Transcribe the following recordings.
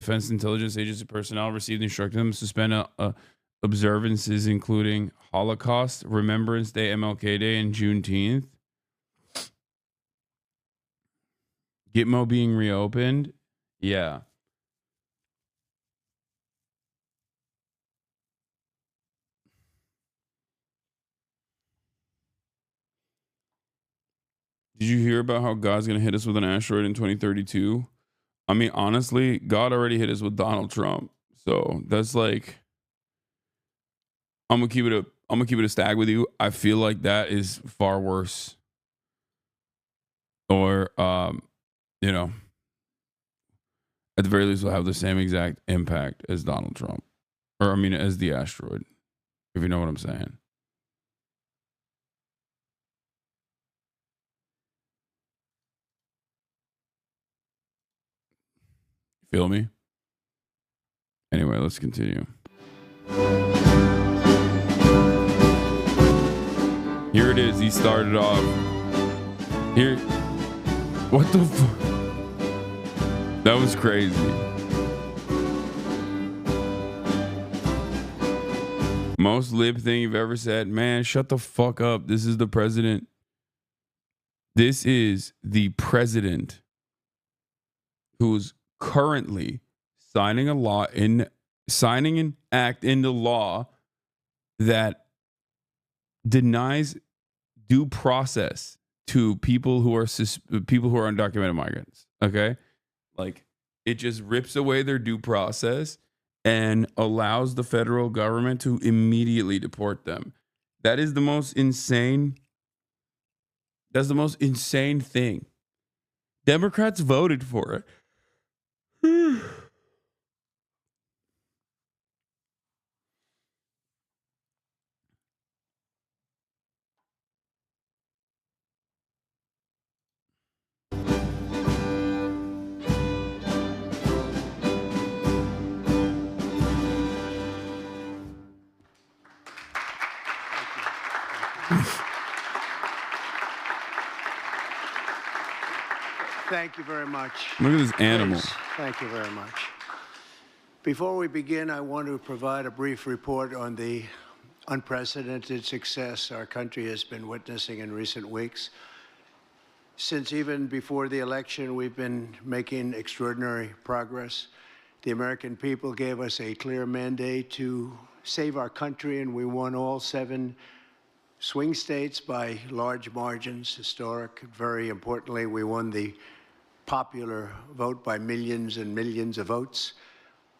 Defense Intelligence Agency personnel received instructed them to suspend observances including Holocaust, Remembrance Day, MLK Day, and Juneteenth. Gitmo being reopened. Yeah. Did you hear about how God's going to hit us with an asteroid in 2032? I mean, honestly, God already hit us with Donald Trump. So that's like, I'm gonna keep it a stag with you. I feel like that is far worse. Or you know, at the very least will have the same exact impact as Donald Trump. Or I mean as the asteroid. If you know what I'm saying. Feel me? Anyway, let's continue. Here it is. He started off. Here. What the fuck? That was crazy. Most lib thing you've ever said. Man, shut the fuck up. This is the president. This is the president who's currently signing an act into law that denies due process to people who are undocumented migrants. Okay, like it just rips away their due process and allows the federal government to immediately deport them. That is the most insane. That's the most insane thing. Democrats voted for it. Thank you very much. Look at this animal. Please. Thank you very much. Before we begin, I want to provide a brief report on the unprecedented success our country has been witnessing in recent weeks. Since even before the election, we've been making extraordinary progress. The American people gave us a clear mandate to save our country, and we won all 7 swing states by large margins, historic. Very importantly, we won the popular vote by millions and millions of votes.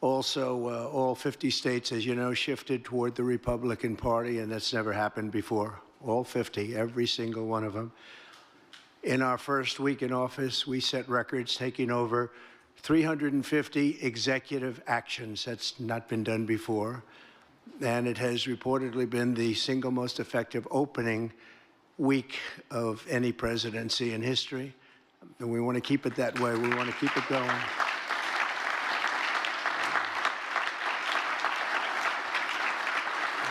Also, all 50 states, as you know, shifted toward the Republican Party, and that's never happened before. All 50, every single one of them. In our first week in office, we set records, taking over 350 executive actions. That's not been done before. And it has reportedly been the single most effective opening week of any presidency in history. And we want to keep it that way. We want to keep it going.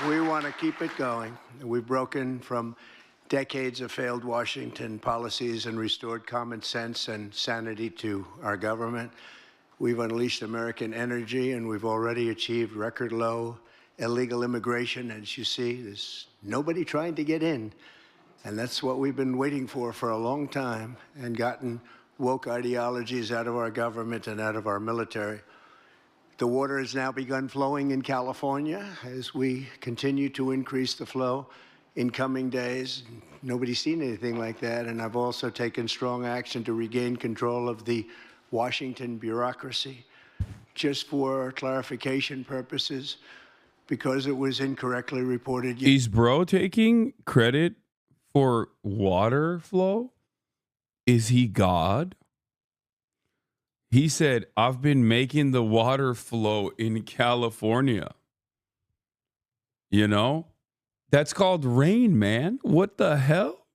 We want to keep it going. We've broken from decades of failed Washington policies and restored common sense and sanity to our government. We've unleashed American energy, and we've already achieved record low illegal immigration. As you see, there's nobody trying to get in. And that's what we've been waiting for a long time, and gotten woke ideologies out of our government and out of our military. The water has now begun flowing in California as we continue to increase the flow in coming days. Nobody's seen anything like that. And I've also taken strong action to regain control of the Washington bureaucracy. Just for clarification purposes, because it was incorrectly reported. Is bro taking credit for water flow? Is he God? He said, I've been making the water flow in California. You know? That's called rain, man. What the hell?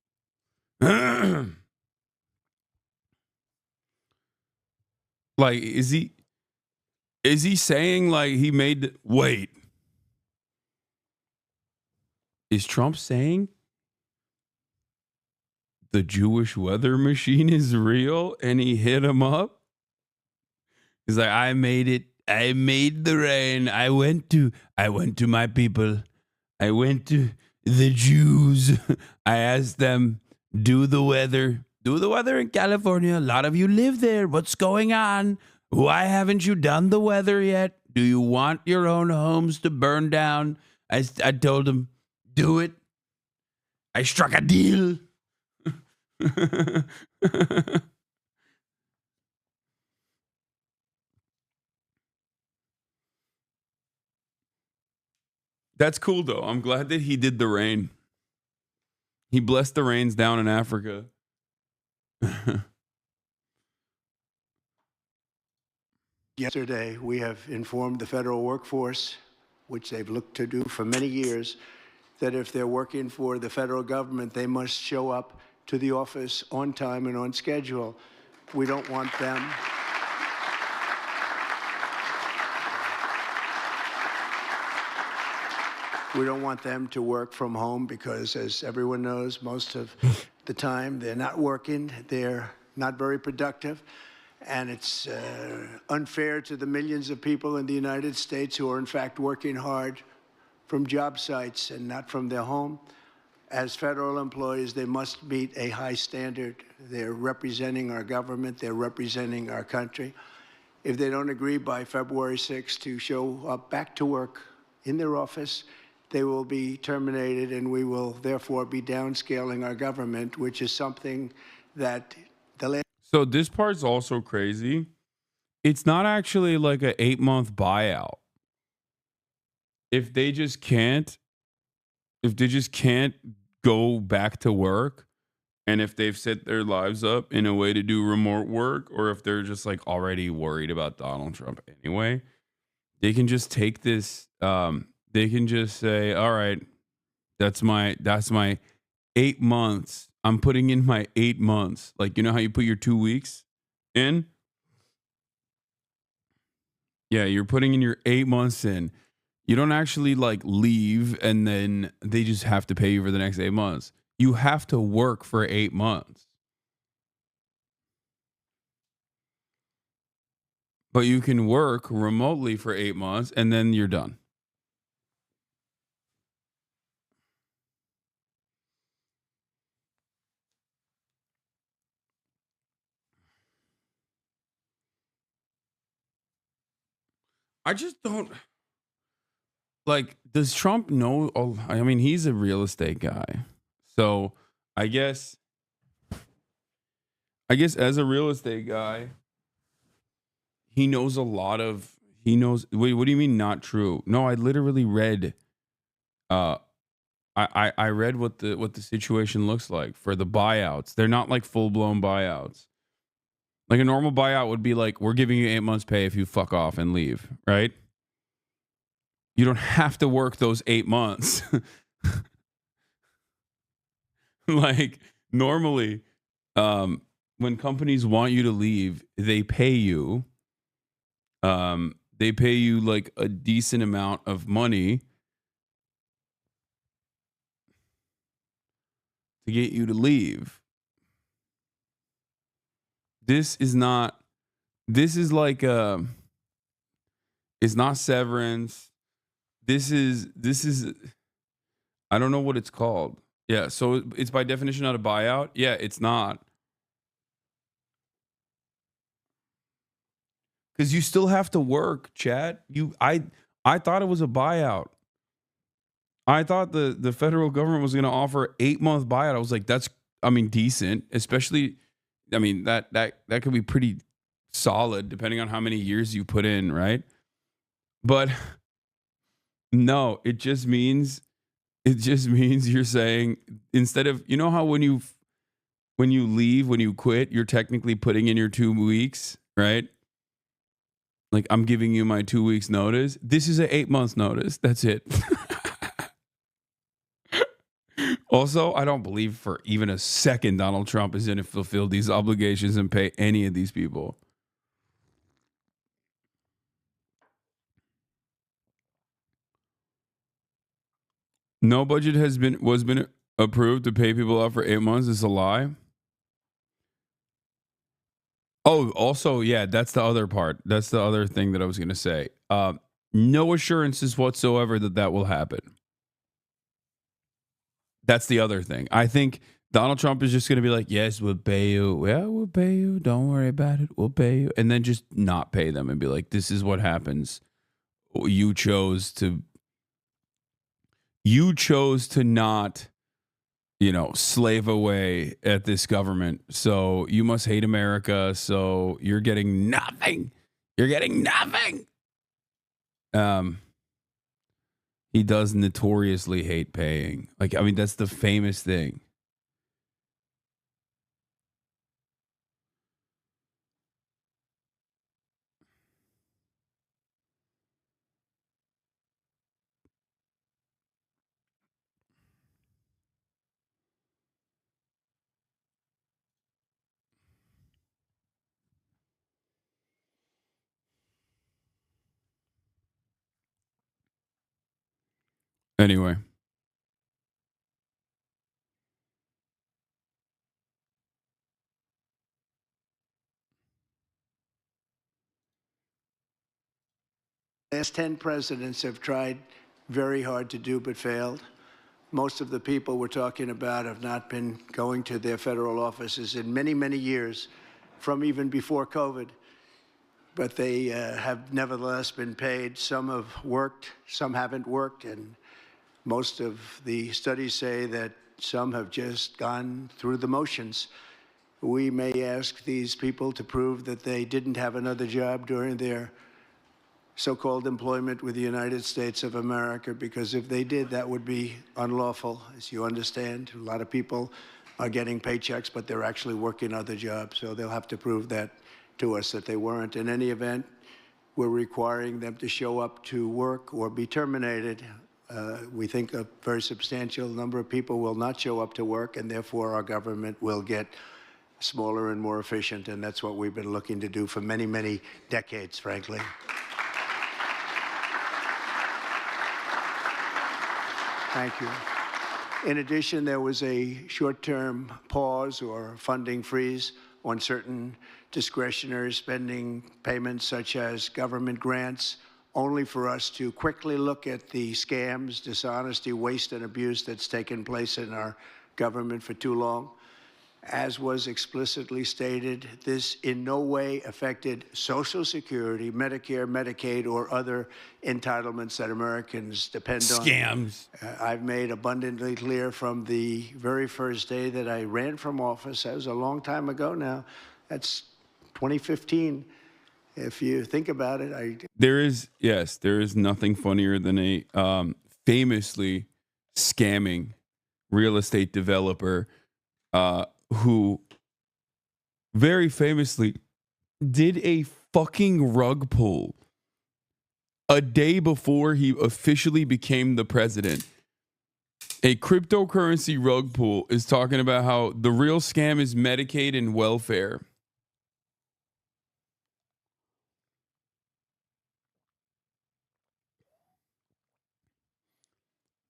Like, is he saying like he made wait. Is Trump saying the Jewish weather machine is real and he hit him up? He's like, I made it. I made the rain. I went to my people. I went to the Jews. I asked them, do the weather. Do the weather in California. A lot of you live there. What's going on? Why haven't you done the weather yet? Do you want your own homes to burn down? I told them, do it. I struck a deal. That's cool, though. I'm glad that he did the rain. He blessed the rains down in Africa. Yesterday, we have informed the federal workforce, which they've looked to do for many years, that if they're working for the federal government, they must show up to the office on time and on schedule. We don't want them. We don't want them to work from home because, as everyone knows, most of the time they're not working, they're not very productive, and it's unfair to the millions of people in the United States who are, in fact, working hard from job sites and not from their home. As federal employees, they must meet a high standard. They're representing our government. They're representing our country. If they don't agree by February 6th to show up back to work in their office, they will be terminated, and we will therefore be downscaling our government, which is something that the last. So this part's also crazy. It's not actually like an 8-month buyout. If they just can't go back to work, and if they've set their lives up in a way to do remote work, or if they're just like already worried about Donald Trump anyway, they can just take this. They can just say, all right, that's my 8 months. I'm putting in my 8 months. Like, you know how you put your 2 weeks in? Yeah, you're putting in your 8 months in. You don't actually like leave and then they just have to pay you for the next 8 months. You have to work for 8 months. But you can work remotely for 8 months and then you're done. I just don't like, does Trump know? Oh, I mean, he's a real estate guy. So I guess as a real estate guy, he knows a lot of, wait, what do you mean not true? No, I literally read, uh, I read what the situation looks like for the buyouts. They're not like full blown buyouts. Like a normal buyout would be like, we're giving you 8 months pay if you fuck off and leave, right? You don't have to work those 8 months. Like normally, when companies want you to leave, they pay you. They pay you like a decent amount of money to get you to leave. This is not. This is like it's not severance. This is. I don't know what it's called. Yeah, so it's by definition not a buyout. Yeah, it's not. Because you still have to work, chat. I thought it was a buyout. I thought the federal government was gonna offer 8-month buyout. I was like, that's decent. Especially, that could be pretty solid depending on how many years you put in, right? But no, it just means you're saying, instead of, you know how when you leave, when you quit, you're technically putting in your 2 weeks, right? Like, I'm giving you my 2 weeks notice. This is an 8 months notice. That's it. Also, I don't believe for even a second Donald Trump is going to fulfill these obligations and pay any of these people. No budget was been approved to pay people off for 8 months. It's a lie. Oh, also, yeah, that's the other part. That's the other thing that I was going to say. No assurances whatsoever that that will happen. That's the other thing. I think Donald Trump is just going to be like, yes, we'll pay you. Yeah, we'll pay you. Don't worry about it. We'll pay you. And then just not pay them and be like, this is what happens. You chose to not, slave away at this government. So you must hate America. So you're getting nothing. You're getting nothing. He does notoriously hate paying. Like, I mean, that's the famous thing. Anyway. Last 10 presidents have tried very hard to do but failed. Most of the people we're talking about have not been going to their federal offices in many, many years, from even before COVID. But they have nevertheless been paid. Some have worked, some haven't worked, and most of the studies say that some have just gone through the motions. We may ask these people to prove that they didn't have another job during their so-called employment with the United States of America, because if they did, that would be unlawful, as you understand. A lot of people are getting paychecks, but they're actually working other jobs, so they'll have to prove that to us that they weren't. In any event, we're requiring them to show up to work or be terminated. We think a very substantial number of people will not show up to work, and therefore our government will get smaller and more efficient, and that's what we've been looking to do for many, many decades, frankly. Thank you. In addition, there was a short-term pause or funding freeze on certain discretionary spending payments, such as government grants, only for us to quickly look at the scams, dishonesty, waste, and abuse that's taken place in our government for too long. As was explicitly stated, this in no way affected Social Security, Medicare, Medicaid, or other entitlements that Americans depend on. Scams. I've made abundantly clear from the very first day that I ran from office. That was a long time ago now. That's 2015. If you think about it, There is nothing funnier than a famously scamming real estate developer who very famously did a fucking rug pull a day before he officially became the president. A cryptocurrency rug pull is talking about how the real scam is Medicaid and welfare.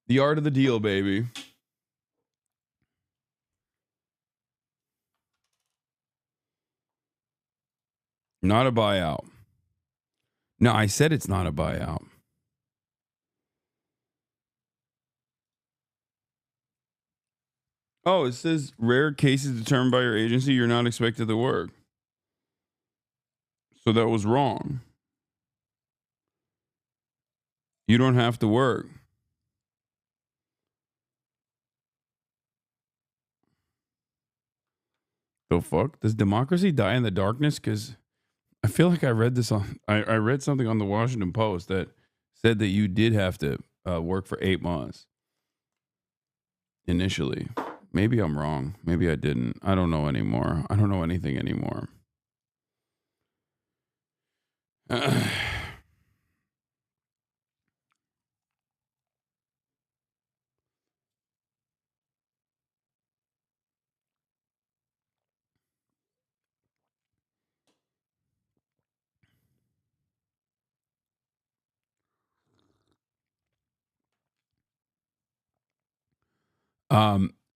The art of the deal, baby. Not a buyout. No, I said it's not a buyout. Oh, it says rare cases determined by your agency, you're not expected to work. So that was wrong. You don't have to work. The fuck? Does democracy die in the darkness? Because I feel like I read this on. I read something on the Washington Post that said that you did have to work for 8 months initially. Maybe I'm wrong. Maybe I didn't. I don't know anymore. I don't know anything anymore.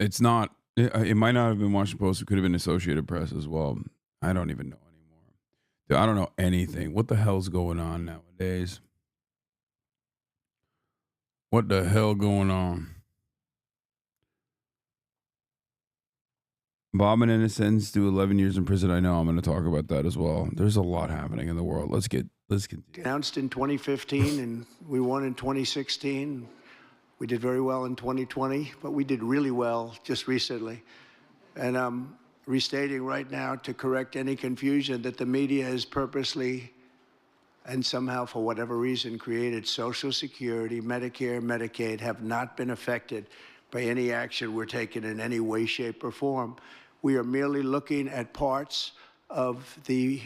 It's not. It might not have been Washington Post. It could have been Associated Press as well. I don't even know anymore. Dude, I don't know anything. What the hell's going on nowadays? What the hell going on? Bob and innocents do 11 years in prison. I know I'm going to talk about that as well. There's a lot happening in the world. Let's continue. Announced in 2015, and we won in 2016. We did very well in 2020, but we did really well just recently. And I'm restating right now to correct any confusion that the media has purposely and somehow, for whatever reason, created Social Security, Medicare, Medicaid have not been affected by any action we're taking in any way, shape, or form. We are merely looking at parts of the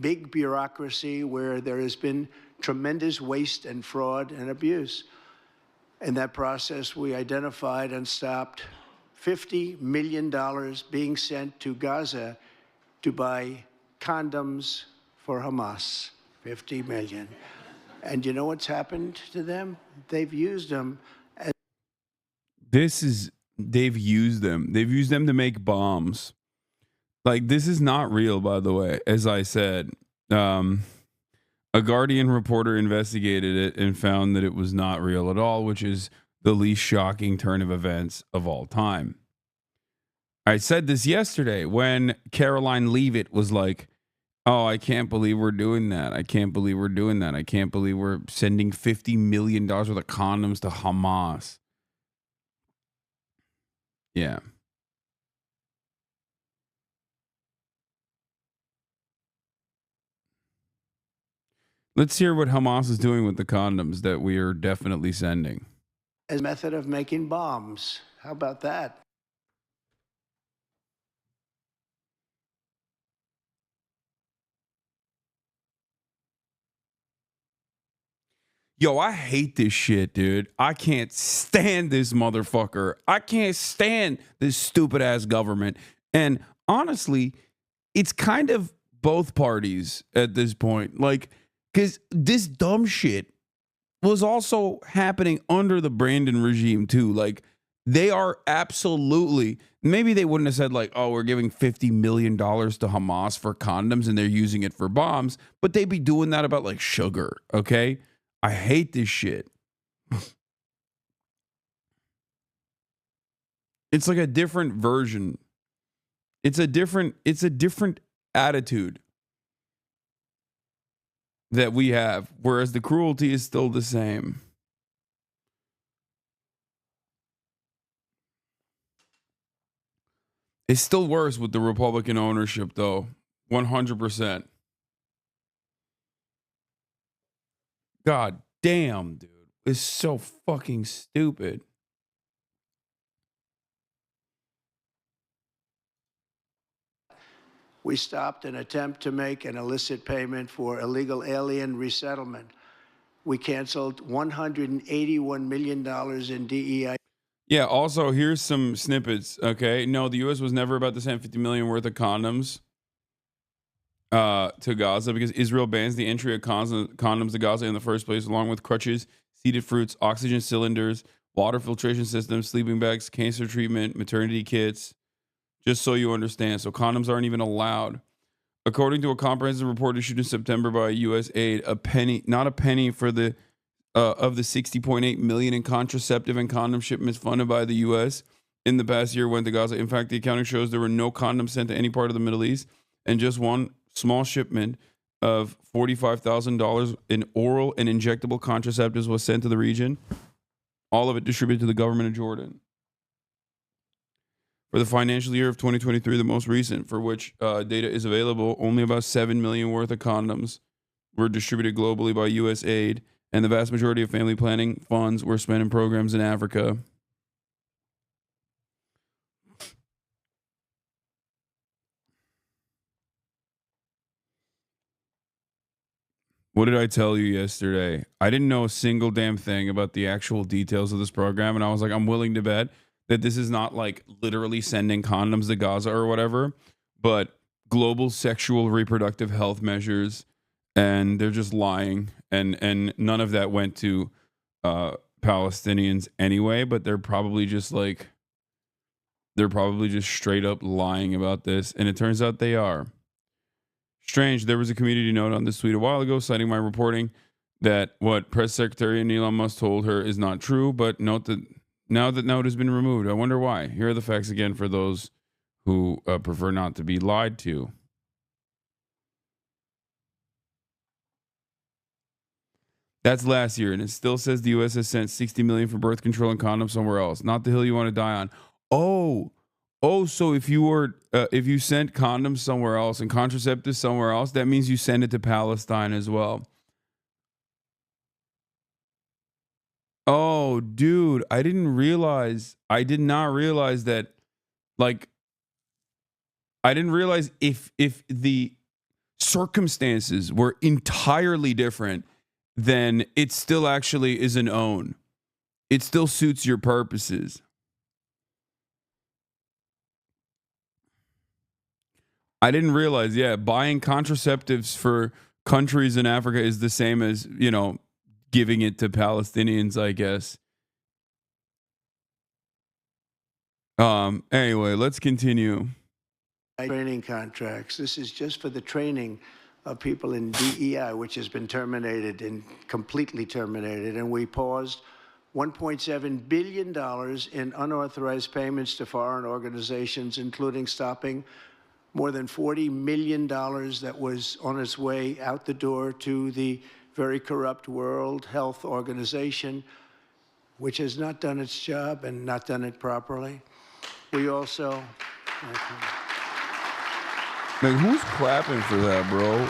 big bureaucracy where there has been tremendous waste and fraud and abuse. In that process, we identified and stopped $50 million being sent to Gaza to buy condoms for Hamas. 50 million. And you know what's happened to them? They've used them as They've used them. They've used them to make bombs. Like, this is not real, by the way. As I said, a Guardian reporter investigated it and found that it was not real at all, which is the least shocking turn of events of all time. I said this yesterday when Caroline Leavitt was like, oh, I can't believe we're doing that. I can't believe we're doing that. I can't believe we're sending $50 million worth of condoms to Hamas. Yeah. Let's hear what Hamas is doing with the condoms that we are definitely sending. a method of making bombs. How about that? Yo, I hate this shit, dude. I can't stand this motherfucker. I can't stand this stupid ass government. And honestly, it's kind of both parties at this point. Like, because this dumb shit was also happening under the Brandon regime, too. Like, they are absolutely, maybe they wouldn't have said, like, oh, we're giving $50 million to Hamas for condoms and they're using it for bombs, but they'd be doing that about, like, sugar, okay? I hate this shit. It's like a different version. It's a different attitude that we have, whereas the cruelty is still the same. It's still worse with the Republican ownership, though. 100%. God damn, dude. It's so fucking stupid. We stopped an attempt to make an illicit payment for illegal alien resettlement. We canceled $181 million in DEI. Yeah, also, here's some snippets, okay? No, the U.S. was never about to send $50 million worth of condoms to Gaza because Israel bans the entry of condoms to Gaza in the first place, along with crutches, seeded fruits, oxygen cylinders, water filtration systems, sleeping bags, cancer treatment, maternity kits, just so you understand. So condoms aren't even allowed. According to a comprehensive report issued in September by U.S. Aid, not a penny for the of the 60.8 million in contraceptive and condom shipments funded by the U.S. in the past year went to Gaza. In fact, the accounting shows there were no condoms sent to any part of the Middle East, and just one small shipment of $45,000 in oral and injectable contraceptives was sent to the region. All of it distributed to the government of Jordan. For the financial year of 2023, the most recent, for which data is available, only about 7 million worth of condoms were distributed globally by U.S. Aid, and the vast majority of family planning funds were spent in programs in Africa. What did I tell you yesterday? I didn't know a single damn thing about the actual details of this program, and I was like, I'm willing to bet that this is not like literally sending condoms to Gaza or whatever, but global sexual reproductive health measures, and they're just lying, and none of that went to Palestinians anyway, but they're probably just straight up lying about this, and it turns out they are. Strange. There was a community note on this tweet a while ago citing my reporting that what Press Secretary Elon Musk told her is not true, but note that now that note has been removed. I wonder why. Here are the facts again for those who prefer not to be lied to. That's last year, and it still says the U.S. has sent $60 million for birth control and condoms somewhere else. Not the hill you want to die on. So if you sent condoms somewhere else and contraceptives somewhere else, that means you send it to Palestine as well. Oh, dude, I did not realize that. Like, I didn't realize if the circumstances were entirely different, then it still actually is an own. It still suits your purposes. I didn't realize, buying contraceptives for countries in Africa is the same as, giving it to Palestinians, I guess. Anyway, let's continue. Training contracts. This is just for the training of people in DEI, which has been terminated and completely terminated. And we paused $1.7 billion in unauthorized payments to foreign organizations, including stopping more than $40 million that was on its way out the door to the very corrupt World Health Organization, which has not done its job and not done it properly. We also... Like, who's clapping for that, bro?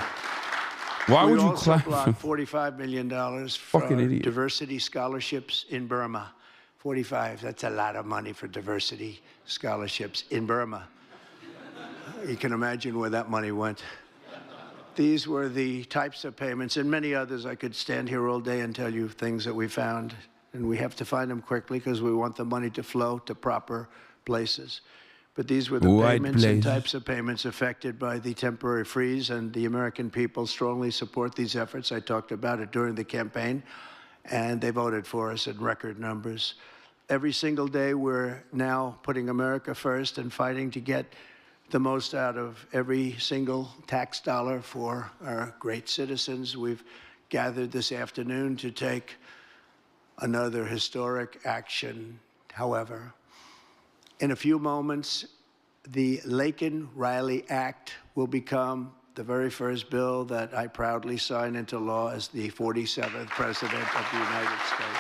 Why would you clap? We also blocked $45 million for diversity scholarships in Burma. 45, that's a lot of money for diversity scholarships in Burma. You can imagine where that money went. These were the types of payments, and many others. I could stand here all day and tell you things that we found, and we have to find them quickly because we want the money to flow to proper places. But these were the payments and types of payments affected by the temporary freeze, and the American people strongly support these efforts. I talked about it during the campaign, and they voted for us in record numbers. Every single day, we're now putting America first and fighting to get the most out of every single tax dollar for our great citizens. We've gathered this afternoon to take another historic action, however. In a few moments, the Laken Riley Act will become the very first bill that I proudly sign into law as the 47th President of the United States.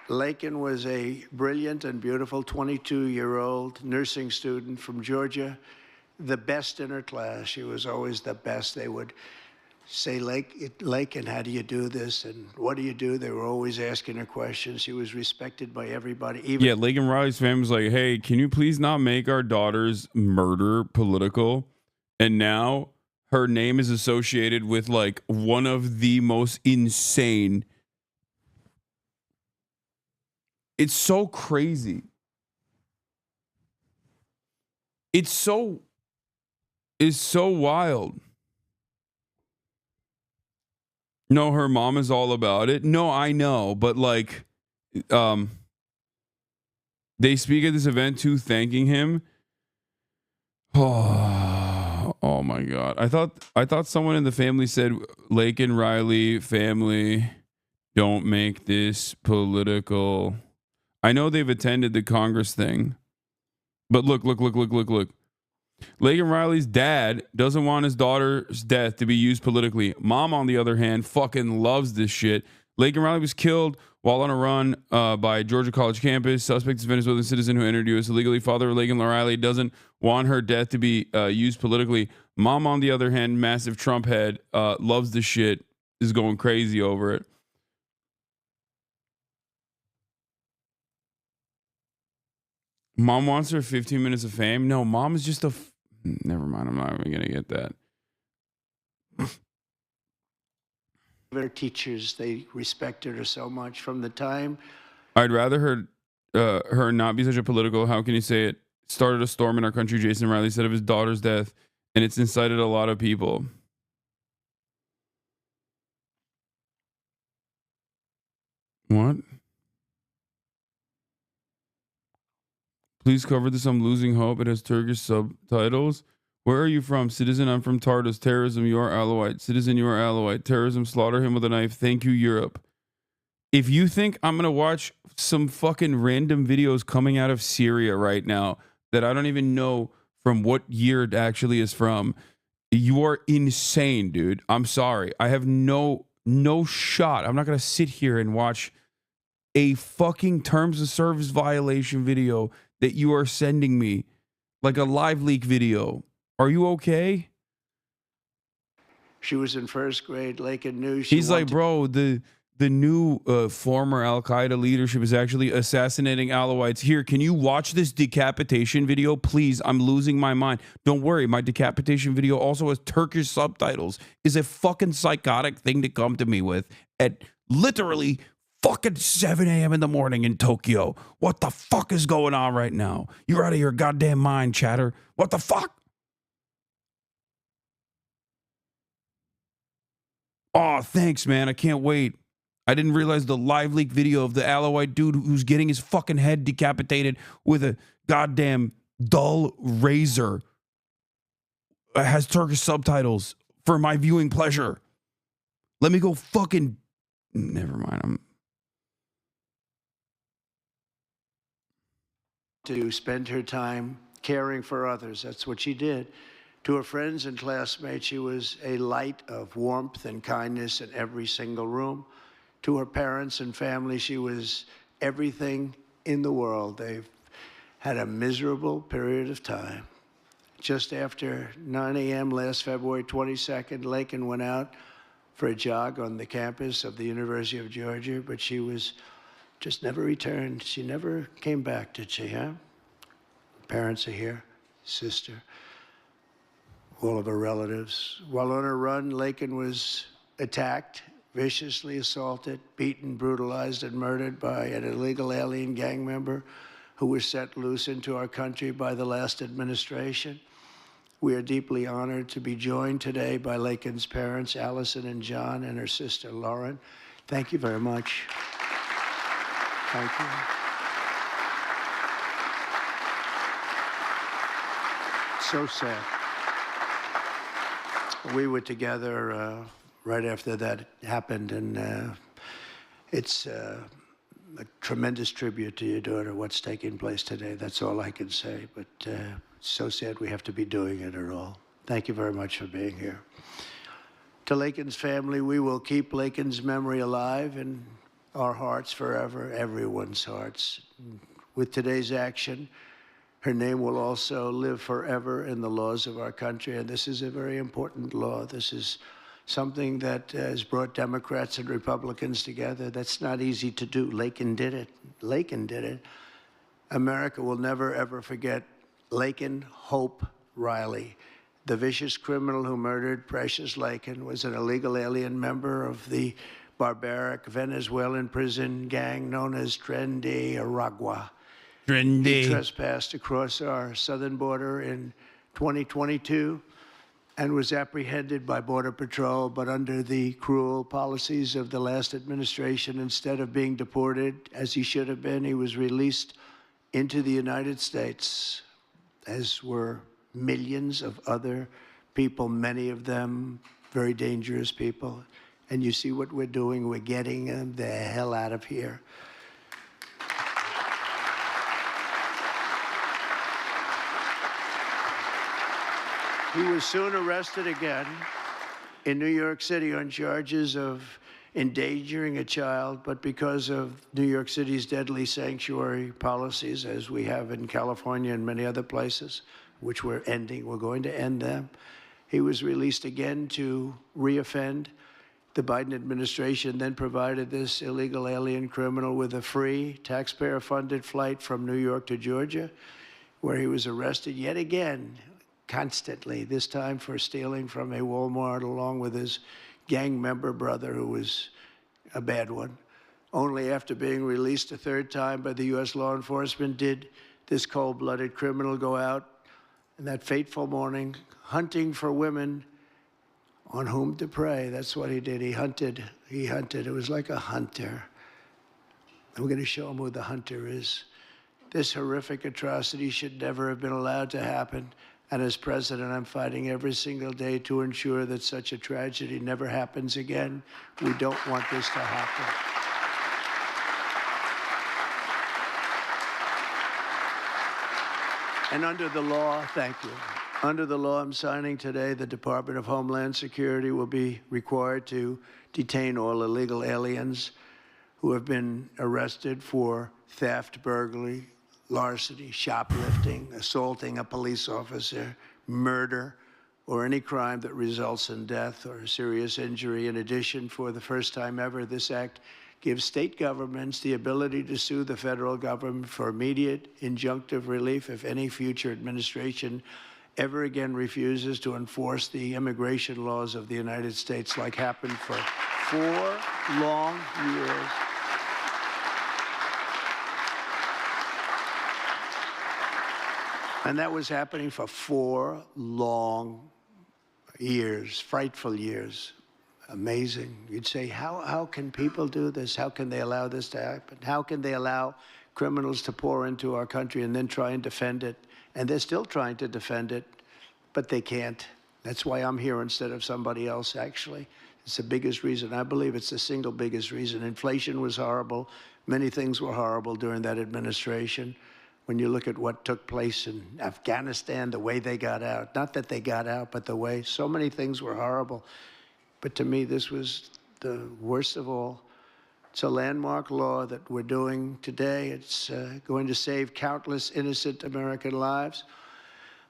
Laken was a brilliant and beautiful 22-year-old nursing student from Georgia, the best in her class. She was always the best. They would say, Laken, how do you do this? And what do you do? They were always asking her questions. She was respected by everybody. Laken Riley's family was like, hey, can you please not make our daughter's murder political? And now her name is associated with like one of the most insane. It's so crazy. It's so wild. No, her mom is all about it. No, I know, but like, they speak at this event too, thanking him. Oh my God. I thought someone in the family said, Laken Riley family, don't make this political. I know they've attended the Congress thing, but look. Laken Riley's dad doesn't want his daughter's death to be used politically. Mom, on the other hand, fucking loves this shit. Laken Riley was killed while on a run by Georgia College campus. Suspect is Venezuelan citizen who entered U.S. illegally. Father of Laken Riley doesn't want her death to be used politically. Mom, on the other hand, massive Trump head, loves this shit, is going crazy over it. Mom wants her 15 minutes of fame. No, mom is just never mind. I'm not even going to get that. Her teachers, they respected her so much from the time. I'd rather her not be such a political, how can you say it, started a storm in our country, Jason Riley said of his daughter's death, and it's incited a lot of people. What? Please cover this. I'm losing hope. It has Turkish subtitles. Where are you from? Citizen, I'm from Tartus. Terrorism, you are Alawite. Citizen, you are Alawite. Terrorism, slaughter him with a knife. Thank you, Europe. If you think I'm going to watch some fucking random videos coming out of Syria right now that I don't even know from what year it actually is from, you are insane, dude. I'm sorry. I have no shot. I'm not going to sit here and watch a fucking terms of service violation video that you are sending me, like a live leak video. Are you okay? She was in first grade. Laken knew she He's like, bro, the new former Al Qaeda leadership is actually assassinating Alawites. Here, can you watch this decapitation video, please? I'm losing my mind. Don't worry, my decapitation video also has Turkish subtitles. Is a fucking psychotic thing to come to me with at literally fucking 7 a.m. in the morning in Tokyo. What the fuck is going on right now? You're out of your goddamn mind, chatter. What the fuck? Oh, thanks, man. I can't wait. I didn't realize the live leak video of the Alawite dude who's getting his fucking head decapitated with a goddamn dull razor has Turkish subtitles for my viewing pleasure. Let me go fucking... Never mind. To spend her time caring for others. That's what she did. To her friends and classmates, she was a light of warmth and kindness in every single room. To her parents and family, she was everything in the world. They've had a miserable period of time. Just after 9 a.m. last February 22nd, Laken went out for a jog on the campus of the University of Georgia, but she was just never returned. She never came back, did she, huh? Parents are here, sister, all of her relatives. While on her run, Laken was attacked, viciously assaulted, beaten, brutalized, and murdered by an illegal alien gang member who was set loose into our country by the last administration. We are deeply honored to be joined today by Laken's parents, Allison and John, and her sister, Lauren. Thank you very much. Thank you. So sad. We were together right after that happened, and it's a tremendous tribute to your daughter, what's taking place today. That's all I can say, but it's so sad we have to be doing it at all. Thank you very much for being here. To Laken's family, we will keep Laken's memory alive in our hearts forever, everyone's hearts. With today's action, her name will also live forever in the laws of our country, and this is a very important law. This is something that has brought Democrats and Republicans together. That's not easy to do. Laken did it. Laken did it. America will never, ever forget Laken Hope Riley. The vicious criminal who murdered Precious Laken was an illegal alien member of the barbaric Venezuelan prison gang known as Tren de Aragua. He trespassed across our southern border in 2022 and was apprehended by Border Patrol, but under the cruel policies of the last administration, instead of being deported, as he should have been, he was released into the United States, as were millions of other people, many of them very dangerous people. And you see what we're doing? We're getting them the hell out of here. He was soon arrested again in New York City on charges of endangering a child, but because of New York City's deadly sanctuary policies, as we have in California and many other places, which we're going to end them, he was released again to reoffend. The Biden administration then provided this illegal alien criminal with a free, taxpayer-funded flight from New York to Georgia, where he was arrested yet again, constantly, this time for stealing from a Walmart along with his gang member brother, who was a bad one. Only after being released a third time by the U.S. law enforcement did this cold-blooded criminal go out in that fateful morning hunting for women on whom to prey. That's what he did. He hunted. It was like a hunter. I'm going to show them who the hunter is. This horrific atrocity should never have been allowed to happen. And as president, I'm fighting every single day to ensure that such a tragedy never happens again. We don't want this to happen. And under the law, thank you. Under the law I'm signing today, the Department of Homeland Security will be required to detain all illegal aliens who have been arrested for theft, burglary, larceny, shoplifting, assaulting a police officer, murder, or any crime that results in death or serious injury. In addition, for the first time ever, this act gives state governments the ability to sue the federal government for immediate injunctive relief if any future administration ever again refuses to enforce the immigration laws of the United States, like happened for 4 long years. And that was happening for 4 long years, frightful years. Amazing. You'd say, how can people do this? How can they allow this to happen? How can they allow criminals to pour into our country and then try and defend it? And they're still trying to defend it, but they can't. That's why I'm here instead of somebody else, actually. It's the biggest reason. I believe it's the single biggest reason. Inflation was horrible. Many things were horrible during that administration. When you look at what took place in Afghanistan, the way they got out, not that they got out, but the way so many things were horrible. But to me, this was the worst of all. It's a landmark law that we're doing today. It's going to save countless innocent American lives.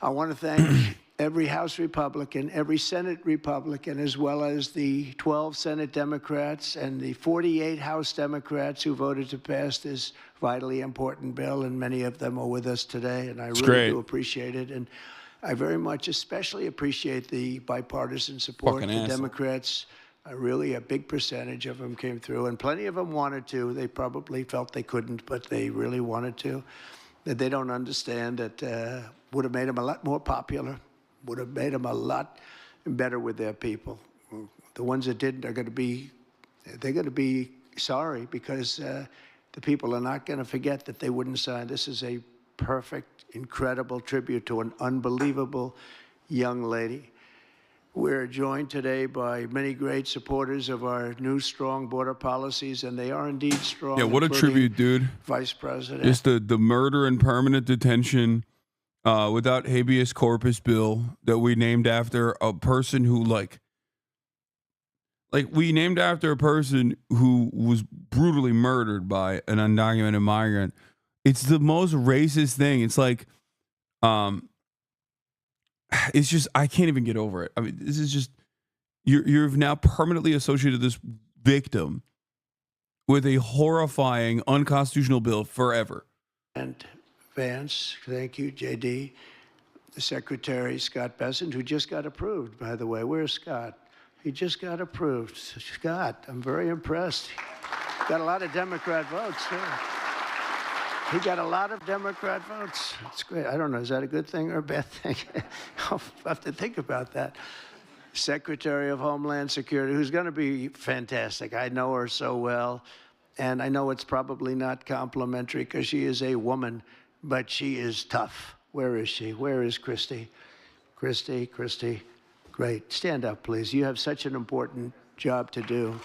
I want to thank every House Republican, every Senate Republican, as well as the 12 Senate Democrats and the 48 House Democrats who voted to pass this vitally important bill, and many of them are with us today, and I really do appreciate it. And I very much especially appreciate the bipartisan support. The Democrats, really a big percentage of them came through, and plenty of them wanted to. They probably felt they couldn't, but they really wanted to. That they don't understand that would have made them a lot more popular, would have made them a lot better with their people. The ones that didn't are going to be, they're going to be sorry, because the people are not going to forget that they wouldn't sign. This is a perfect, incredible tribute to an unbelievable young lady. We're joined today by many great supporters of our new strong border policies, and they are indeed strong. Yeah, what a tribute, dude. Vice President. Just the murder and permanent detention without habeas corpus bill that we named after a person who like we named after a person who was brutally murdered by an undocumented migrant. It's the most racist thing. It's like, it's just, I can't even get over it. I mean, this is just, you've now permanently associated this victim with a horrifying unconstitutional bill forever. And Vance, thank you, JD. The Secretary, Scott Bessent, who just got approved, by the way. Where's Scott? He just got approved. Scott, I'm very impressed. Got a lot of Democrat votes, too. He got a lot of Democrat votes. It's great. I don't know, is that a good thing or a bad thing? I'll have to think about that. Secretary of Homeland Security, who's going to be fantastic. I know her so well, and I know it's probably not complimentary because she is a woman, but she is tough. Where is she? Where is Christy? Christy. Great. Stand up, please. You have such an important job to do.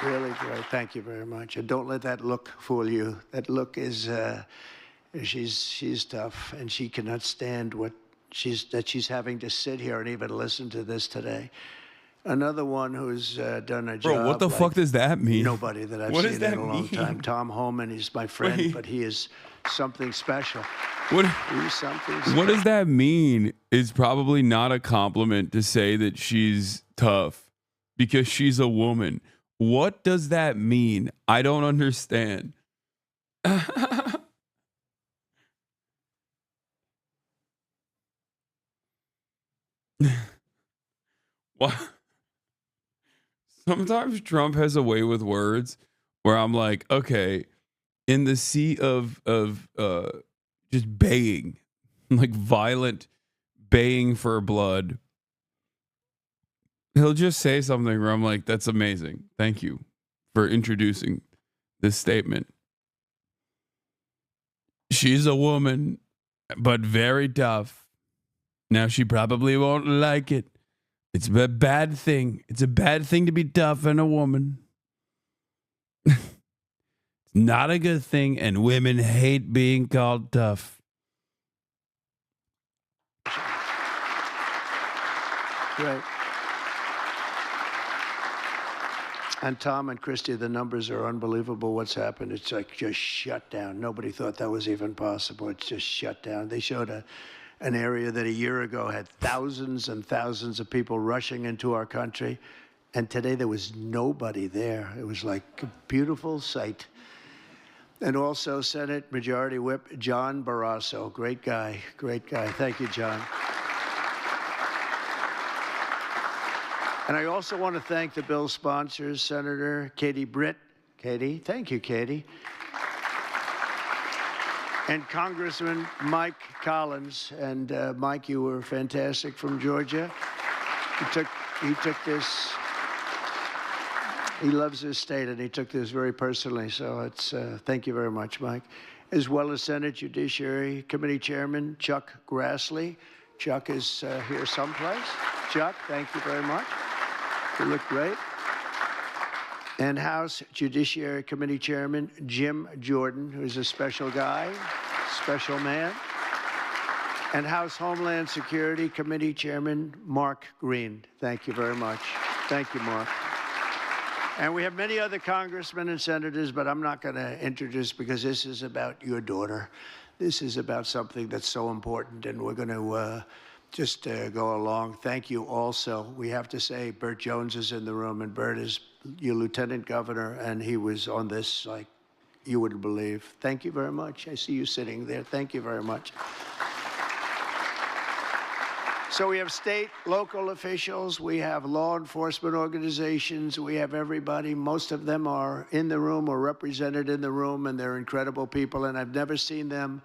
Really great. Thank you very much. And don't let that look fool you. That look is, she's tough, and she cannot stand what she's having to sit here and even listen to this today. Another one who's done a job. Bro, what the fuck does that mean? Nobody that I've seen in a long time. Tom Homan, he's my friend, but he is something special. What What does that mean? It's probably not a compliment to say that she's tough because she's a woman. What does that mean? I don't understand. What? Sometimes Trump has a way with words where I'm like, okay, in the sea of just baying, like violent baying for blood, He'll just say something where I'm like, that's amazing. Thank you for introducing this statement. She's a woman, but very tough. Now, she probably won't like it. It's a bad thing. It's a bad thing to be tough and a woman. It's not a good thing, and women hate being called tough. Right. And Tom and Christy, the numbers are unbelievable. What's happened? It's like just shut down. Nobody thought that was even possible. It's just shut down. They showed an area that a year ago had thousands and thousands of people rushing into our country. And today there was nobody there. It was like a beautiful sight. And also Senate Majority Whip John Barrasso. Great guy. Great guy. Thank you, John. And I also want to thank the bill sponsors, Senator Katie Britt. Katie, thank you, Katie. And Congressman Mike Collins. And Mike, you were fantastic from Georgia. He took this, he loves his state, and he took this very personally. So it's, thank you very much, Mike. As well as Senate Judiciary Committee Chairman Chuck Grassley. Chuck is here someplace. Chuck, thank you very much. You look great. And House Judiciary Committee Chairman Jim Jordan, who's a special guy, special man. And House Homeland Security Committee Chairman Mark Green. Thank you very much. Thank you, Mark. And we have many other congressmen and senators, but I'm not going to introduce because this is about your daughter. This is about something that's so important, and we're going to just go along. Thank you also. We have to say Burt Jones is in the room, and Burt is your lieutenant governor, and he was on this like you wouldn't believe. Thank you very much. I see you sitting there. Thank you very much. So we have state, local officials, we have law enforcement organizations, we have everybody. Most of them are in the room or represented in the room, and they're incredible people, and I've never seen them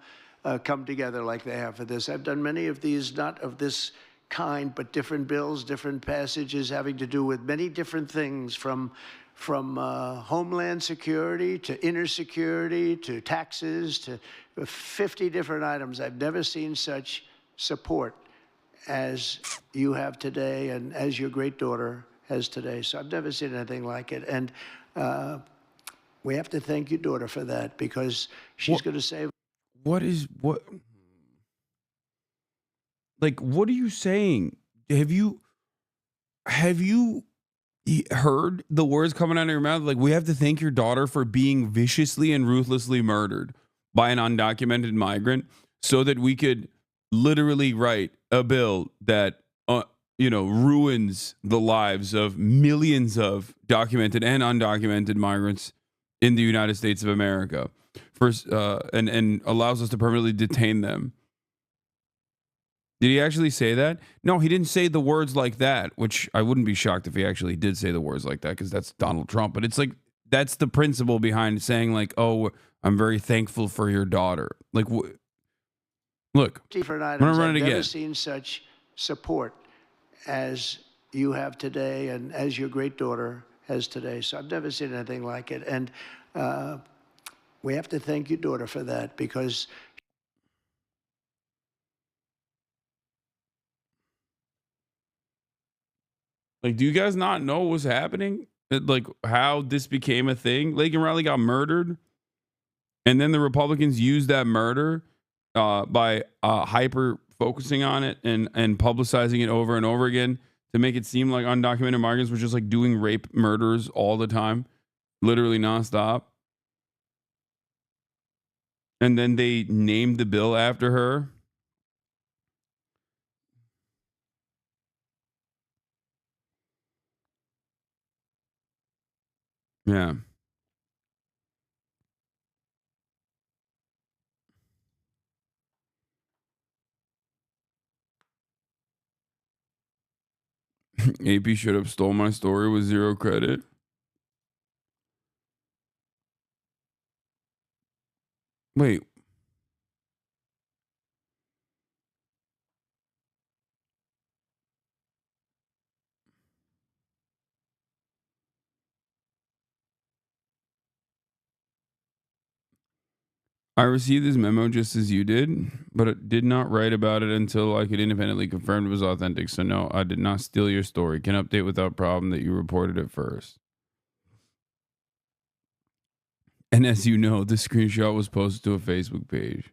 come together like they have for this. I've done many of these, not of this kind, but different bills, different passages having to do with many different things, from homeland security to inner security to taxes to 50 different items. I've never seen such support as you have today and as your great daughter has today. So I've never seen anything like it. And we have to thank your daughter for that, because she's going to save. What are you saying? Have you heard the words coming out of your mouth? Like, we have to thank your daughter for being viciously and ruthlessly murdered by an undocumented migrant so that we could literally write a bill that ruins the lives of millions of documented and undocumented migrants in the United States of America, first, and allows us to permanently detain them. Did he actually say that? No, he didn't say the words like that, which I wouldn't be shocked if he actually did say the words like that, because that's Donald Trump. But it's like, that's the principle behind saying, like, oh, I'm very thankful for your daughter. Like, look, I'm going to run it again. I've never seen such support as you have today and as your great daughter has today. So I've never seen anything like it. And we have to thank your daughter for that, because like, do you guys not know what's happening? Like, how this became a thing? Laken Riley got murdered, and then the Republicans used that murder by hyper focusing on it and publicizing it over and over again to make it seem like undocumented migrants were just like doing rape murders all the time, literally nonstop. And then they named the bill after her. Yeah. AP should have stole my story with zero credit. Wait. I received this memo just as you did, but it did not write about it until I could independently confirm it was authentic. So no, I did not steal your story. Can update without problem that you reported it first. And as you know, the screenshot was posted to a Facebook page.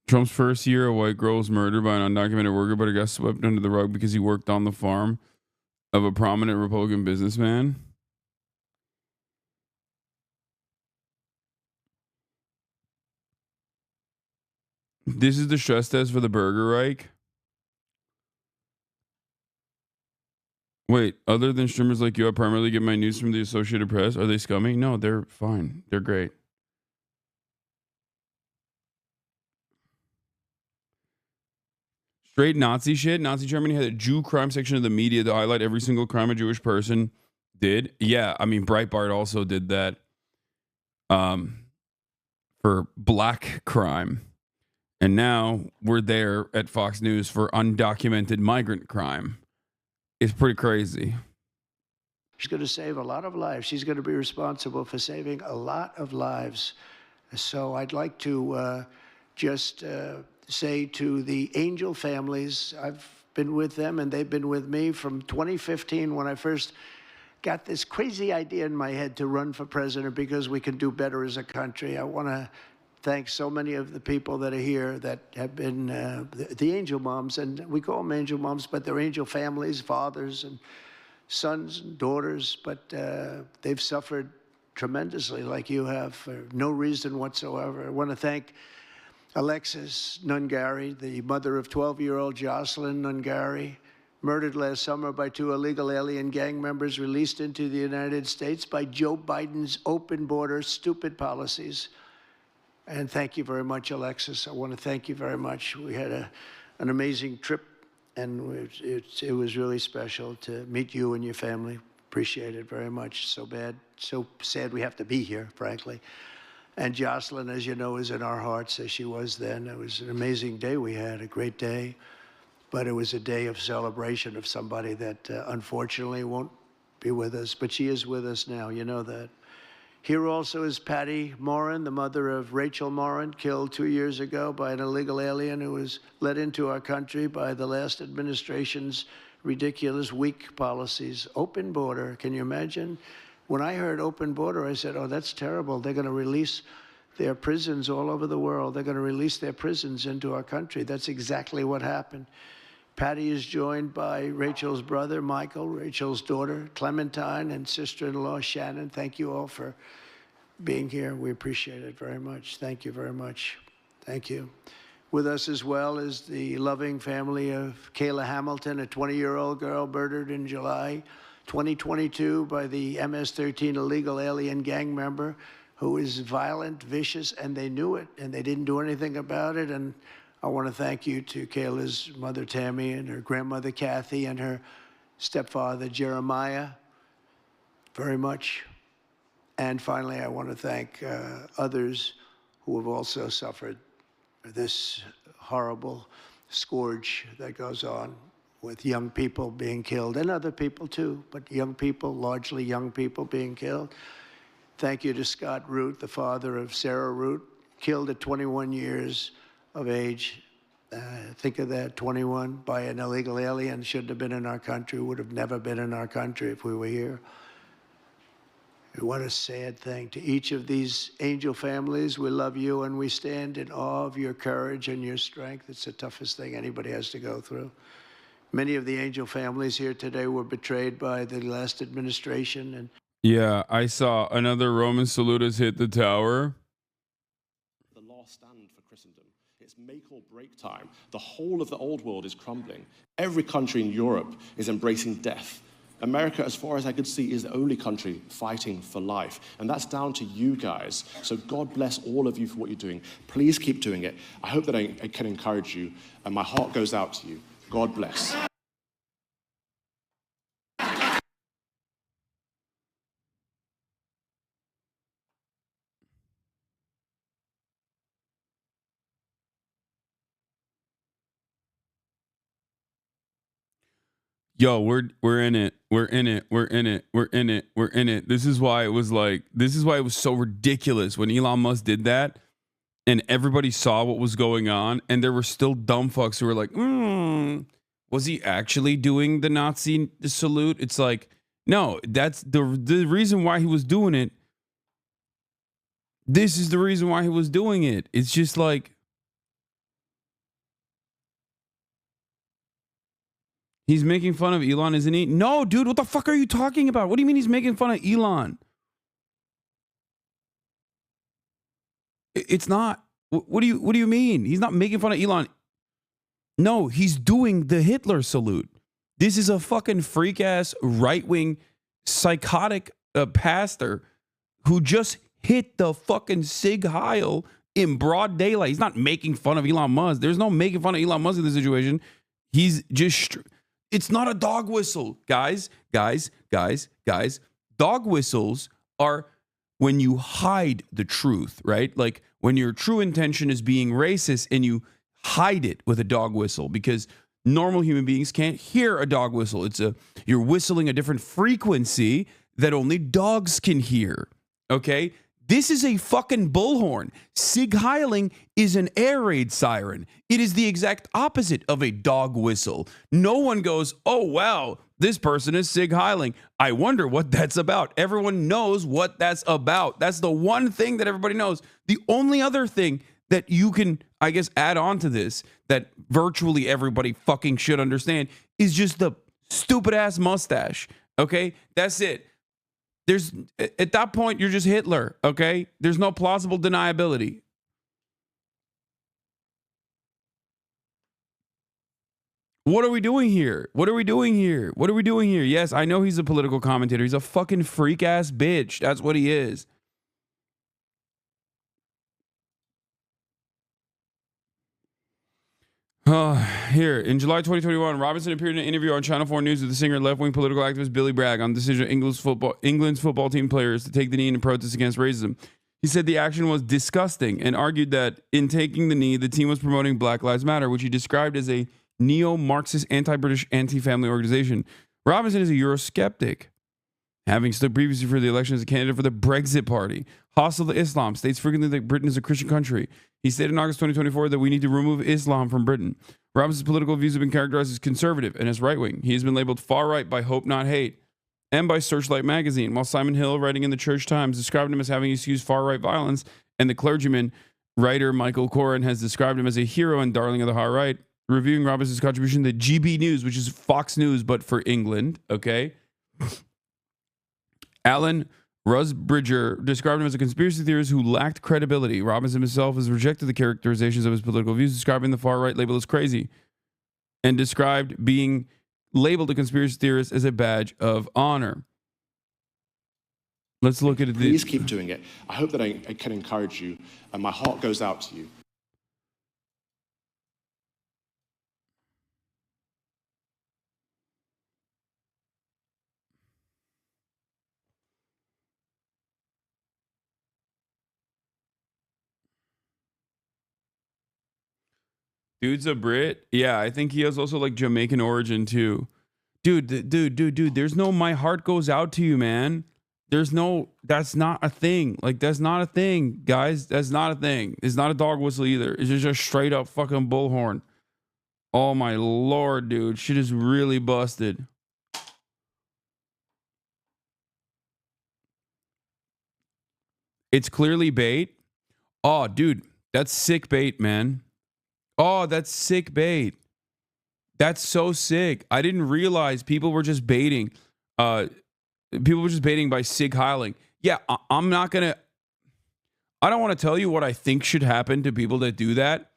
Trump's first year, a white girl was murdered by an undocumented worker, but it got swept under the rug because he worked on the farm of a prominent Republican businessman. This is the stress test for the Burger Reich. Wait, other than streamers like you, I primarily get my news from the Associated Press. Are they scummy? No, they're fine. They're great. Straight Nazi shit. Nazi Germany had a Jew crime section of the media to highlight every single crime a Jewish person did. Yeah, I mean Breitbart also did that for black crime. And now we're there at Fox News for undocumented migrant crime. It's pretty crazy. She's going to save a lot of lives. She's going to be responsible for saving a lot of lives. So I'd like to just say to the Angel families, I've been with them and they've been with me from 2015 when I first got this crazy idea in my head to run for president because we can do better as a country. I want to thank so many of the people that are here that have been the Angel moms, and we call them Angel moms, but they're Angel families, fathers and sons and daughters, but they've suffered tremendously like you have for no reason whatsoever. I want to thank Alexis Nungari, the mother of 12-year-old Jocelyn Nungari, murdered last summer by 2 illegal alien gang members released into the United States by Joe Biden's open border stupid policies. And thank you very much, Alexis. I want to thank you very much. We had an amazing trip, and it was really special to meet you and your family. Appreciate it very much. So sad we have to be here, frankly. And Jocelyn, as you know, is in our hearts as she was then. It was an amazing day we had, a great day. But it was a day of celebration of somebody that unfortunately won't be with us. But she is with us now, you know that. Here also is Patty Morin, the mother of Rachel Morin, killed 2 years ago by an illegal alien who was let into our country by the last administration's ridiculous, weak policies. Open border, can you imagine? When I heard open border, I said, oh, that's terrible. They're going to release their prisons all over the world. They're going to release their prisons into our country. That's exactly what happened. Patty is joined by Rachel's brother, Michael, Rachel's daughter, Clementine, and sister-in-law, Shannon. Thank you all for being here. We appreciate it very much. Thank you very much. Thank you. With us as well is the loving family of Kayla Hamilton, a 20-year-old girl murdered in July 2022 by the MS-13 illegal alien gang member who is violent, vicious, and they knew it, and they didn't do anything about it. And I want to thank you to Kayla's mother, Tammy, and her grandmother, Kathy, and her stepfather, Jeremiah, very much. And finally, I want to thank others who have also suffered this horrible scourge that goes on with young people being killed, and other people too, but young people, largely young people being killed. Thank you to Scott Root, the father of Sarah Root, killed at 21 years of age. Think of that, 21, by an illegal alien. Shouldn't have been in our country, would have never been in our country if we were here. What a sad thing. To each of these angel families, we love you and we stand in awe of your courage and your strength. It's the toughest thing anybody has to go through. Many of the angel families here today were betrayed by the last administration. And yeah, I saw another Roman salutis hit the tower. The last stand for Christendom. It's make or break time. The whole of the old world is crumbling. Every country in Europe is embracing death. America, as far as I could see, is the only country fighting for life. And that's down to you guys. So God bless all of you for what you're doing. Please keep doing it. I hope that I can encourage you. And my heart goes out to you. God bless. Yo, we're in it. We're in it. We're in it. We're in it. We're in it. This is why it was so ridiculous when Elon Musk did that and everybody saw what was going on, and there were still dumb fucks who were like, was he actually doing the Nazi salute? It's like, no, that's the reason why he was doing it. This is the reason why he was doing it. It's just like, he's making fun of Elon, isn't he? No, dude, what the fuck are you talking about? What do you mean he's making fun of Elon? It's not. What do you mean? He's not making fun of Elon. No, he's doing the Hitler salute. This is a fucking freak ass right-wing psychotic pastor who just hit the fucking Sig Heil in broad daylight. He's not making fun of Elon Musk. There's no making fun of Elon Musk in this situation. He's just, it's not a dog whistle, guys. Dog whistles are when you hide the truth, right? Like when your true intention is being racist and you hide it with a dog whistle, because normal human beings can't hear a dog whistle. You're whistling a different frequency that only dogs can hear. Okay? This is a fucking bullhorn. Sig Heiling is an air raid siren. It is the exact opposite of a dog whistle. No one goes, oh, wow, this person is Sig Heiling. I wonder what that's about. Everyone knows what that's about. That's the one thing that everybody knows. The only other thing that you can, I guess, add on to this that virtually everybody fucking should understand is just the stupid ass mustache. Okay? That's it. There's, at that point, you're just Hitler, okay? There's no plausible deniability. What are we doing here? What are we doing here? What are we doing here? Yes, I know he's a political commentator. He's a fucking freak-ass bitch. That's what he is. Here, in July 2021, Robinson appeared in an interview on Channel 4 News with the singer and left-wing political activist Billy Bragg on the decision of England's football team players to take the knee in protest against racism. He said the action was disgusting and argued that in taking the knee, the team was promoting Black Lives Matter, which he described as a neo-Marxist, anti-British, anti-family organization. Robinson is a Eurosceptic, having stood previously for the election as a candidate for the Brexit Party. Hostile to Islam, states frequently that Britain is a Christian country. He stated in August 2024 that we need to remove Islam from Britain. Robinson's political views have been characterized as conservative and as right-wing. He has been labeled far-right by Hope Not Hate and by Searchlight magazine, while Simon Hill, writing in the Church Times, described him as having excused far-right violence, and the clergyman, writer Michael Coren, has described him as a hero and darling of the far right. Reviewing Robinson's contribution to GB News, which is Fox News, but for England, okay? Alan Rusbridger described him as a conspiracy theorist who lacked credibility. Robinson himself has rejected the characterizations of his political views, describing the far-right label as crazy, and described being labeled a conspiracy theorist as a badge of honor. Let's look at it. Please keep doing it. I hope that I can encourage you, and my heart goes out to you. Dude's a Brit. Yeah, I think he has also like Jamaican origin too. Dude. There's no my heart goes out to you, man. There's no, that's not a thing. Like, that's not a thing, guys. That's not a thing. It's not a dog whistle either. It's just a straight up fucking bullhorn. Oh my Lord, dude. Shit is really busted. It's clearly bait. Oh, dude, that's sick bait, man. Oh, that's sick bait. That's so sick. I didn't realize people were just baiting. People were just baiting by Sig Heiling. Yeah, I'm not going to. I don't want to tell you what I think should happen to people that do that,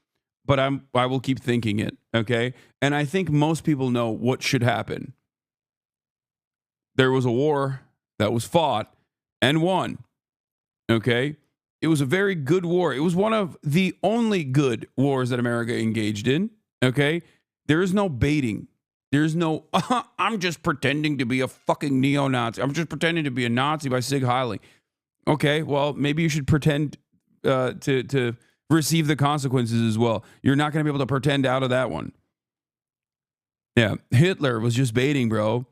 but I will keep thinking it, okay? And I think most people know what should happen. There was a war that was fought and won, okay? It was a very good war. It was one of the only good wars that America engaged in, okay? There is no baiting. There's no, I'm just pretending to be a fucking neo-Nazi. I'm just pretending to be a Nazi by Sig Heiling. Okay, well, maybe you should pretend to receive the consequences as well. You're not going to be able to pretend out of that one. Yeah, Hitler was just baiting, bro.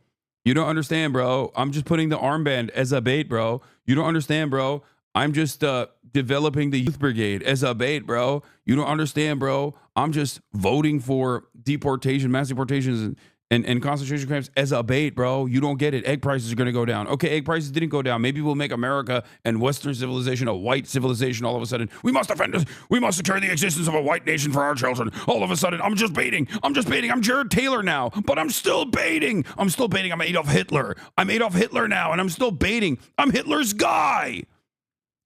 You don't understand, bro. I'm just putting the armband as a bait, bro. You don't understand, bro. I'm just developing the youth brigade as a bait, bro. You don't understand, bro. I'm just voting for deportation, mass deportations, and concentration camps as a bait, bro. You don't get it. Egg prices are going to go down. Okay, egg prices didn't go down. Maybe we'll make America and Western civilization a white civilization all of a sudden. We must defend us. We must secure the existence of a white nation for our children. All of a sudden, I'm just baiting. I'm Jared Taylor now, but I'm still baiting. I'm Adolf Hitler. I'm Adolf Hitler now, and I'm still baiting. I'm Hitler's guy.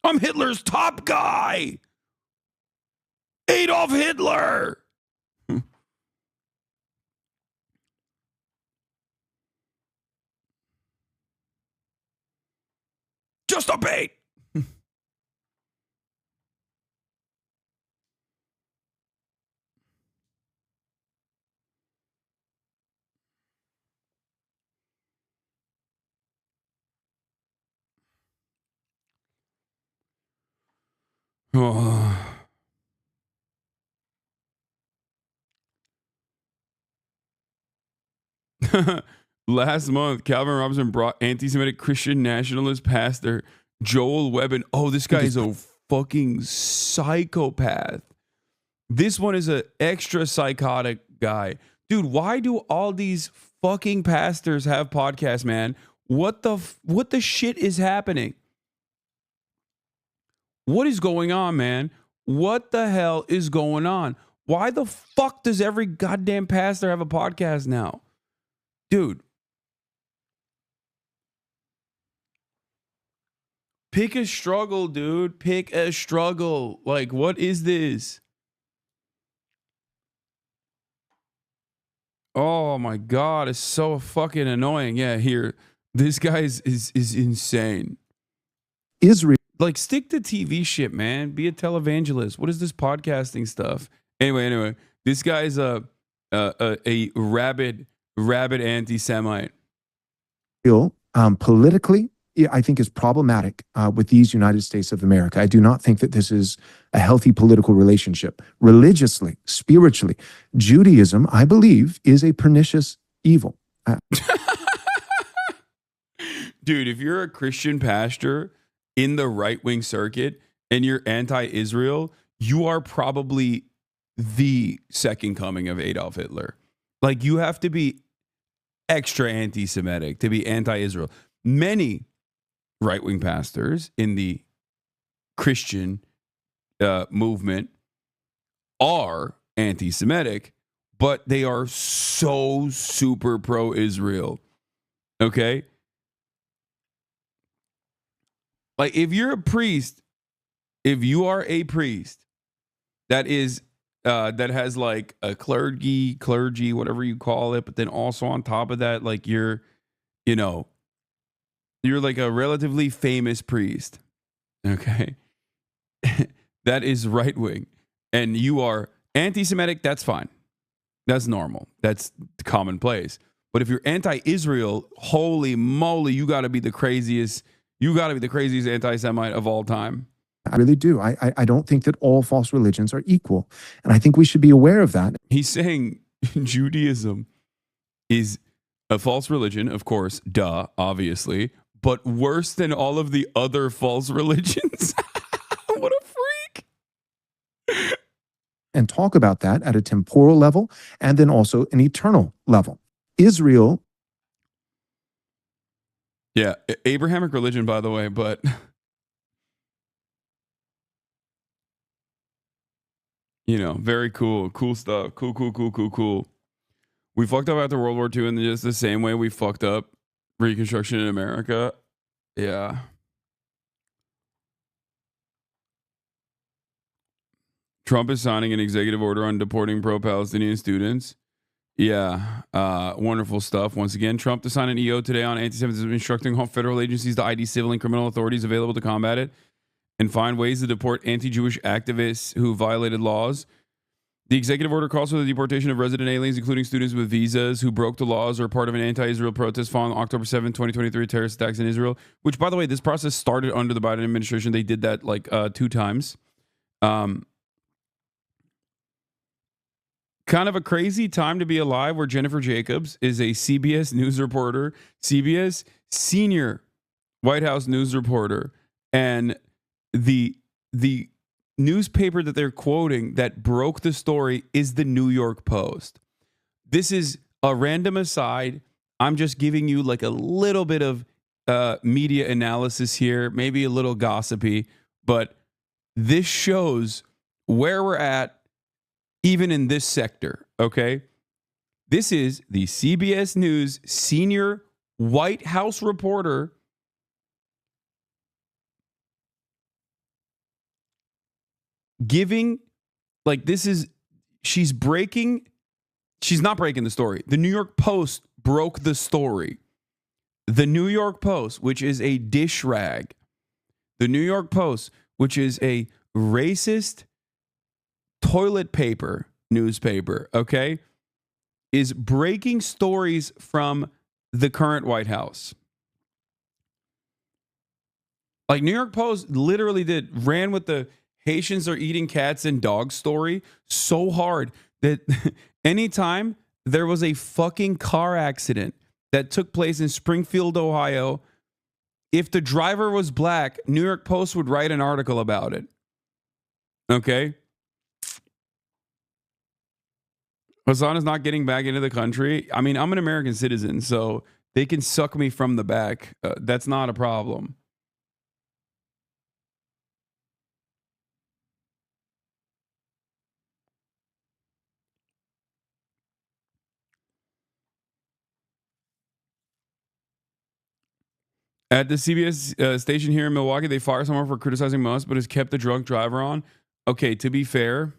I'm Hitler's top guy. Adolf Hitler. Just a bait. Oh. Last month, Calvin Robinson brought anti-Semitic Christian nationalist pastor Joel Webbin. Oh, this guy is a fucking psychopath. This one is an extra psychotic guy. Dude, why do all these fucking pastors have podcasts, man? What the shit is happening? What is going on, man? What the hell is going on? Why the fuck does every goddamn pastor have a podcast now? Dude. Pick a struggle, dude. Pick a struggle. Like, what is this? Oh my God, it's so fucking annoying. Yeah, here. This guy is insane. Israel. Like, stick to TV shit, man. Be a televangelist. What is this podcasting stuff? Anyway, this guy's a rabid anti-Semite. Politically, I think is problematic with these United States of America. I do not think that this is a healthy political relationship. Religiously, spiritually, Judaism, I believe, is a pernicious evil. Dude, if you're a Christian pastor in the right-wing circuit and you're anti-Israel, you are probably the second coming of Adolf Hitler. Like, you have to be extra anti-Semitic to be anti-Israel. Many right-wing pastors in the Christian movement are anti-Semitic, but they are so super pro-Israel. Okay? Like, if you're a priest, if you are a priest that is that has like a clergy, whatever you call it, but then also on top of that, like you're like a relatively famous priest, okay? That is right wing, and you are anti-Semitic, that's fine. That's normal. That's commonplace. But if you're anti-Israel, holy moly, you got to be the craziest. You got to be the craziest anti-Semite of all time. I really do. I don't think that all false religions are equal. And I think we should be aware of that. He's saying Judaism is a false religion, of course, duh, obviously, but worse than all of the other false religions. What a freak. And talk about that at a temporal level and then also an eternal level. Israel. Yeah, Abrahamic religion, by the way, but very cool. Cool stuff. Cool. We fucked up after World War II in just the same way we fucked up Reconstruction in America. Yeah. Trump is signing an executive order on deporting pro-Palestinian students. Yeah. Wonderful stuff. Once again, Trump to sign an EO today on anti-Semitism, instructing all federal agencies to ID civil and criminal authorities available to combat it and find ways to deport anti-Jewish activists who violated laws. The executive order calls for the deportation of resident aliens, including students with visas who broke the laws or part of an anti-Israel protest following October 7, 2023 terrorist attacks in Israel, which, by the way, this process started under the Biden administration. They did that like 2 times. kind of a crazy time to be alive where Jennifer Jacobs is a CBS news reporter, CBS senior White House news reporter, and the newspaper that they're quoting that broke the story is the New York Post. This is a random aside. I'm just giving you like a little bit of media analysis here, maybe a little gossipy, but this shows where we're at even in this sector, okay? This is the CBS News senior White House reporter giving, like, this is, she's not breaking the story. The New York Post broke the story. The New York Post, which is a dish rag, the New York Post, which is a racist toilet paper newspaper, okay, is breaking stories from the current White House. Like, New York Post literally ran with the Haitians are eating cats and dogs story so hard that anytime there was a fucking car accident that took place in Springfield, Ohio, if the driver was black, New York Post would write an article about it. Okay? Hasan is not getting back into the country. I mean, I'm an American citizen, so they can suck me from the back. That's not a problem. At the CBS station here in Milwaukee, they fire someone for criticizing Musk, but has kept the drunk driver on. Okay, to be fair,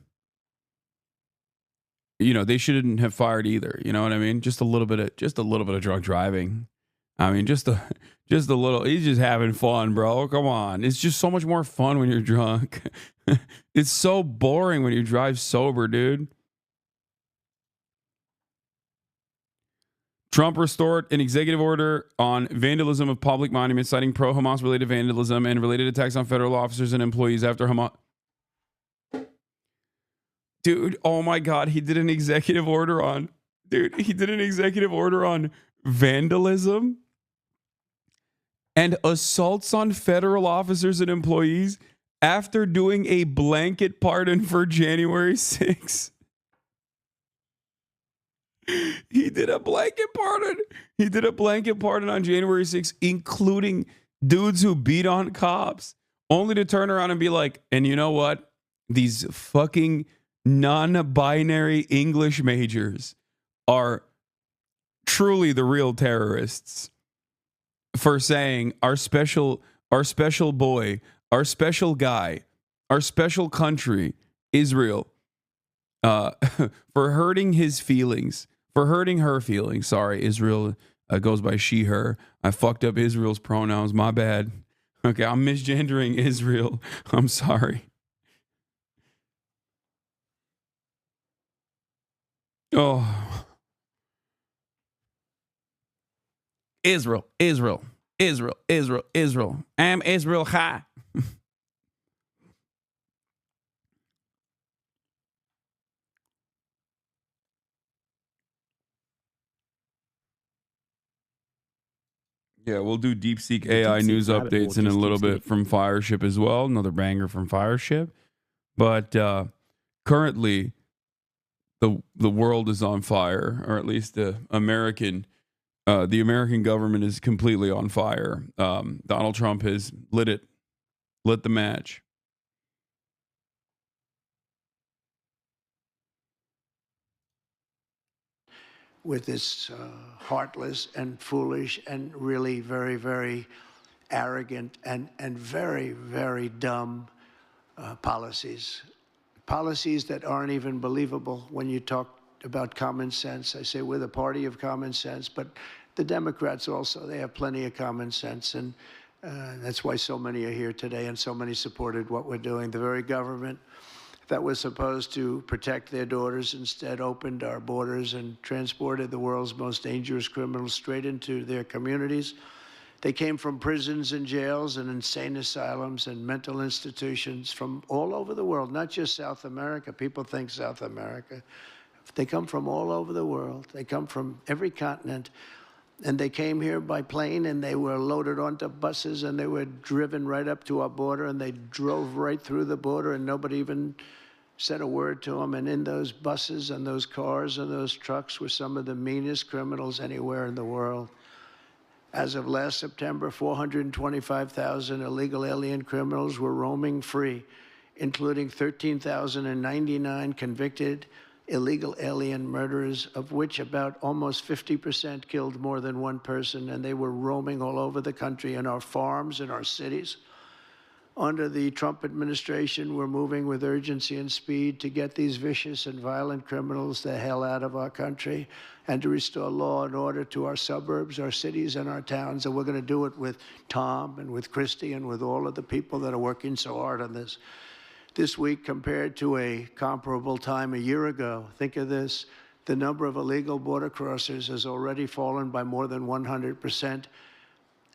you know, they shouldn't have fired either. You know what I mean? Just a little bit of drunk driving. I mean, just a little. He's just having fun, bro. Come on, it's just so much more fun when you're drunk. It's so boring when you drive sober, dude. Trump restored an executive order on vandalism of public monuments, citing pro-Hamas related vandalism and related attacks on federal officers and employees after Hamas. Dude, oh my God, he did an executive order on vandalism and assaults on federal officers and employees after doing a blanket pardon for January 6th. He did a blanket pardon. He did a blanket pardon on January 6th, including dudes who beat on cops, only to turn around and be like, and you know what? These fucking non-binary English majors are truly the real terrorists for saying our special boy, our special guy, our special country, Israel, for hurting his feelings. For hurting her feelings. Sorry, Israel goes by she, her. I fucked up Israel's pronouns. My bad. Okay, I'm misgendering Israel. I'm sorry. Oh. Israel. I'm Israel High. Yeah, we'll do DeepSeek AI news updates in a little bit from Fireship as well. Another banger from Fireship. But currently, the world is on fire, or at least the American government is completely on fire. Donald Trump has lit the match. With this heartless and foolish and really very, very arrogant and very, very dumb policies that aren't even believable when you talk about common sense. I say we're the party of common sense, but the Democrats also, they have plenty of common sense, and that's why so many are here today and so many supported what we're doing. The very government that was supposed to protect their daughters instead opened our borders and transported the world's most dangerous criminals straight into their communities. They came from prisons and jails and insane asylums and mental institutions from all over the world, not just South America. People think South America. They come from all over the world. They come from every continent. And they came here by plane, and they were loaded onto buses, and they were driven right up to our border, and they drove right through the border, and nobody even said a word to them. And in those buses and those cars and those trucks were some of the meanest criminals anywhere in the world. As of last September, 425,000 illegal alien criminals were roaming free, including 13,099 convicted illegal alien murderers, of which about almost 50% killed more than one person, and they were roaming all over the country in our farms, in our cities. Under the Trump administration, we're moving with urgency and speed to get these vicious and violent criminals the hell out of our country and to restore law and order to our suburbs, our cities, and our towns. And we're going to do it with Tom and with Christy and with all of the people that are working so hard on this. This week, compared to a comparable time a year ago, think of this, the number of illegal border crossers has already fallen by more than 100%.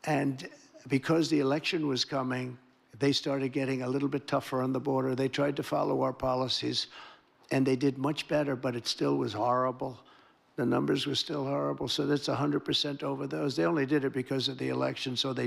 And because the election was coming, they started getting a little bit tougher on the border. They tried to follow our policies, and they did much better, but it still was horrible. The numbers were still horrible. So that's 100% over those. They only did it because of the election, so they knew